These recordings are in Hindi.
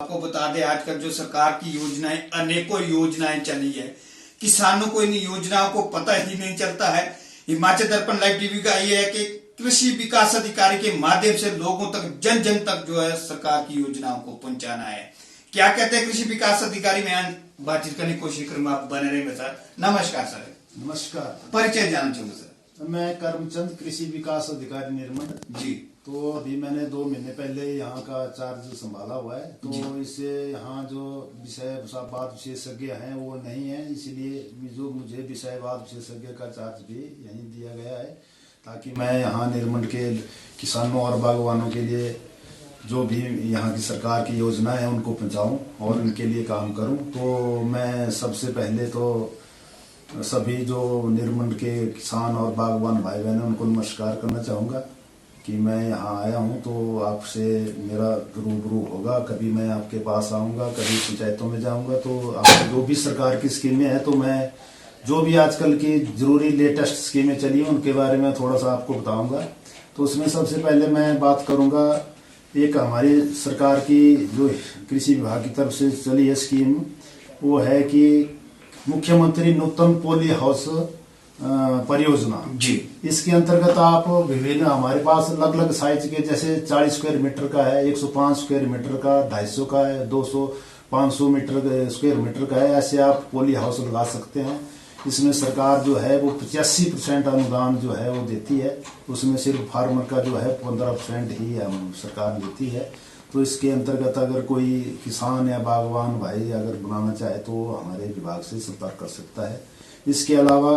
आपको बता दें आजकल जो सरकार की योजनाएं अनेकों योजनाएं चली है, किसानों को इन योजनाओं को पता ही नहीं चलता है। हिमाचल दर्पण लाइव टीवी का ये है कि कृषि विकास अधिकारी के माध्यम से लोगों तक जन जन तक जो है सरकार की योजनाओं को पहुंचाना है। क्या कहते हैं कृषि विकास अधिकारी में बातचीत करने की कोशिश करूंगा, आप बने रहे सर। नमस्कार सर। नमस्कार। परिचय जानना चाहूंगा सर। मैं करमचंद कृषि विकास अधिकारी निर्मंड जी। तो अभी मैंने 2 महीने पहले यहाँ का चार्ज संभाला हुआ है। तो इससे यहाँ जो विषयवाद विशेषज्ञ हैं वो नहीं है, इसलिए जो मुझे विषयवाद विशेषज्ञ का चार्ज भी यहीं दिया गया है ताकि मैं यहाँ निर्मंड के किसानों और बागवानों के लिए जो भी यहाँ की सरकार की योजना है उनको पहुँचाऊँ और उनके लिए काम करूँ। तो मैं सबसे पहले तो सभी जो निर्मंड के किसान और बागवान भाई बहन उनको नमस्कार करना चाहूँगा कि मैं यहाँ आया हूँ। तो आपसे मेरा रूबरू होगा, कभी मैं आपके पास आऊँगा, कभी पंचायतों में जाऊँगा। तो आप जो भी सरकार की स्कीमें हैं तो मैं जो भी आजकल की जरूरी लेटेस्ट स्कीमें चली हैं उनके बारे में थोड़ा सा आपको बताऊँगा। तो उसमें सबसे पहले मैं बात करूँगा एक हमारी सरकार की जो कृषि विभाग की तरफ से चली है स्कीम, वो है कि मुख्यमंत्री नूतन पॉली हाउस परियोजना जी। इसके अंतर्गत आप विभिन्न हमारे पास अलग अलग साइज के जैसे 40 स्क्वायर मीटर का है, 105 स्क्वायर मीटर का, 250 का है, 200 500 मीटर स्क्वायर मीटर का है, ऐसे आप पॉली हाउस लगा सकते हैं। इसमें सरकार जो है वो 85% अनुदान जो है वो देती है, उसमें सिर्फ फार्मर का जो है 15% ही सरकार देती है। तो इसके अंतर्गत अगर कोई किसान या बागवान भाई अगर बनाना चाहे तो हमारे विभाग से संपर्क कर सकता है। इसके अलावा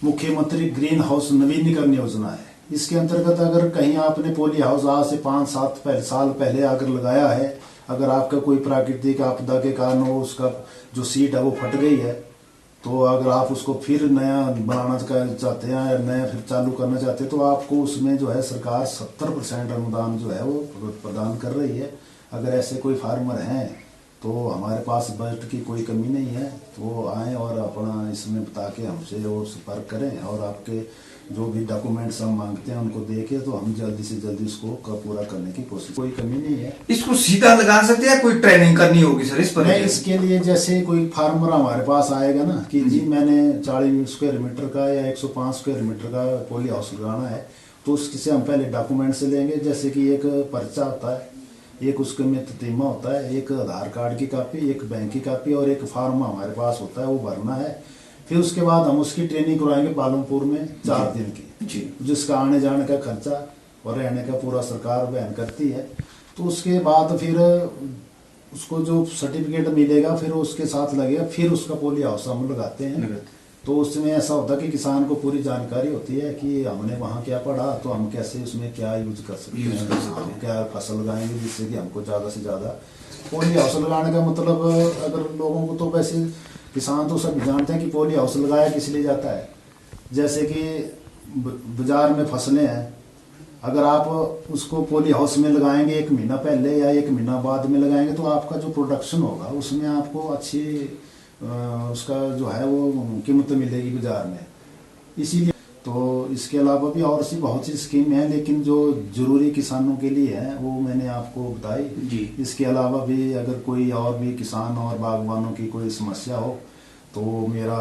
मुख्यमंत्री ग्रीन हाउस नवीनीकरण योजना है, इसके अंतर्गत अगर कहीं आपने पॉली हाउस आज से 5-7 साल पहले अगर लगाया है, अगर आपका कोई प्राकृतिक आपदा के कारण वो उसका जो सीट है वो फट गई है, तो अगर आप उसको फिर नया बनाना चाहते हैं या नया फिर चालू करना चाहते हैं तो आपको उसमें जो है सरकार 70% अनुदान जो है वो प्रदान कर रही है। अगर ऐसे कोई फार्मर हैं तो हमारे पास बजट की कोई कमी नहीं है, तो आएँ और अपना इसमें बता के हमसे और संपर्क करें और आपके जो भी डॉक्यूमेंट्स हम मांगते हैं उनको देके तो हम जल्दी से जल्दी इसको पूरा करने की कोशिश, कोई कमी नहीं है। इसको सीधा लगा सकते हैं, कोई ट्रेनिंग करनी होगी सर इस पर? नहीं, इसके लिए जैसे कोई फार्मर हमारे पास आएगा ना कि जी मैंने 40 स्क्वायर मीटर का या 105 स्क्वायर मीटर का पॉली हाउस लगाना है, तो उससे हम पहले डॉक्यूमेंट्स लेंगे, जैसे कि एक पर्चा होता है, एक उसके में ततीमा होता है, एक आधार कार्ड की कॉपी, एक बैंक की कॉपी और एक फॉर्म हमारे पास होता है, वो भरना है। फिर उसके बाद हम उसकी ट्रेनिंग करवाएंगे पालमपुर में 4 दिन की जी, जिसका आने जाने का खर्चा और रहने का पूरा सरकार वहन करती है। तो उसके बाद फिर उसको जो सर्टिफिकेट मिलेगा फिर उसके साथ लगेगा, फिर उसका पॉली हाउस हम लगाते हैं। तो उसमें ऐसा होता है कि किसान को पूरी जानकारी होती है कि हमने वहाँ क्या पढ़ा तो हम कैसे उसमें क्या यूज कर सकते हैं, हम क्या फसल लगाएंगे जिससे कि हमको ज़्यादा से ज़्यादा। पॉली हाउस लगाने का मतलब अगर लोगों को तो वैसे किसान तो सब जानते हैं कि पॉली हाउस लगाया किस लिए जाता है। जैसे कि बाजार में फसलें हैं, अगर आप उसको पॉली हाउस में लगाएंगे 1 महीना पहले या 1 महीना बाद में लगाएंगे तो आपका जो प्रोडक्शन होगा उसमें आपको अच्छी उसका जो है वो कीमत मिलेगी बाजार में। इसीलिए तो इसके अलावा भी और सी बहुत सी स्कीम है, लेकिन जो जरूरी किसानों के लिए है वो मैंने आपको बताई जी। इसके अलावा भी अगर कोई और भी किसान और बागवानों की कोई समस्या हो तो मेरा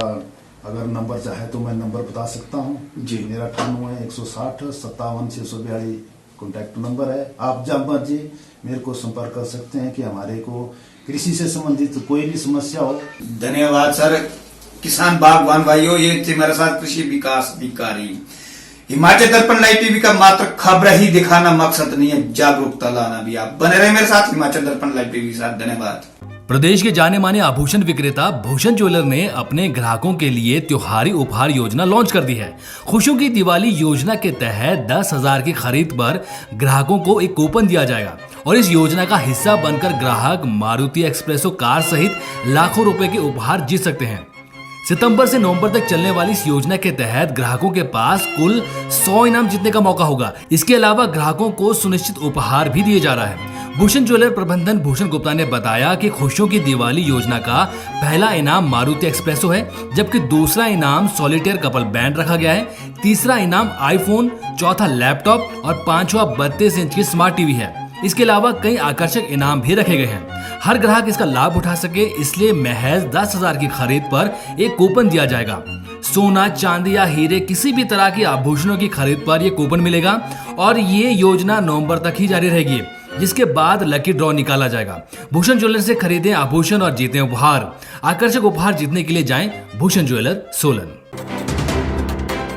अगर नंबर चाहे तो मैं नंबर बता सकता हूँ जी। मेरा 98 160 57 642 कॉन्टैक्ट नंबर है। आप जब मर्जी मेरे को संपर्क कर सकते हैं कि हमारे को कृषि से संबंधित कोई भी समस्या हो। धन्यवाद सर। किसान बागवान भाइयों, ये थे मेरे साथ कृषि विकास अधिकारी। हिमाचल दर्पण लाइव टीवी का मात्र खबर ही दिखाना मकसद नहीं है, जागरूकता लाना भी। आप बने रहे मेरे साथ हिमाचल दर्पण लाइव टीवी के साथ। धन्यवाद। प्रदेश के जाने माने आभूषण विक्रेता भूषण ज्वेलर ने अपने ग्राहकों के लिए त्योहारी उपहार योजना लॉन्च कर दी है। खुशियों की दिवाली योजना के तहत 10,000 की खरीद पर ग्राहकों को एक कूपन दिया जाएगा और इस योजना का हिस्सा बनकर ग्राहक मारुति एक्सप्रेसो कार सहित लाखों रुपए के उपहार जीत सकते हैं। सितंबर से नवंबर तक चलने वाली इस योजना के तहत ग्राहकों के पास कुल 100 इनाम जीतने का मौका होगा। इसके अलावा ग्राहकों को सुनिश्चित उपहार भी दिए जा रहा है। भूषण ज्वेलर प्रबंधन भूषण गुप्ता ने बताया कि खुशियों की दिवाली योजना का पहला इनाम मारुति एक्सप्रेसो है, जबकि दूसरा इनाम सॉलिटेयर कपल बैंड रखा गया है, तीसरा इनाम आईफोन, चौथा लैपटॉप और पांचवा 32 इंच की स्मार्ट टीवी है। इसके अलावा कई आकर्षक इनाम भी रखे गए हैं। हर ग्राहक इसका लाभ उठा सके इसलिए महज 10,000 की खरीद पर एक कूपन दिया जाएगा। सोना, चांदी या हीरे किसी भी तरह के आभूषणों की खरीद पर यह कूपन मिलेगा और ये योजना नवंबर तक ही जारी रहेगी, जिसके बाद लकी ड्रॉ निकाला जाएगा। भूषण ज्वेलर से खरीदें आभूषण और जीतें उपहार। आकर्षक उपहार जीतने के लिए जाएं भूषण ज्वेलर, सोलन।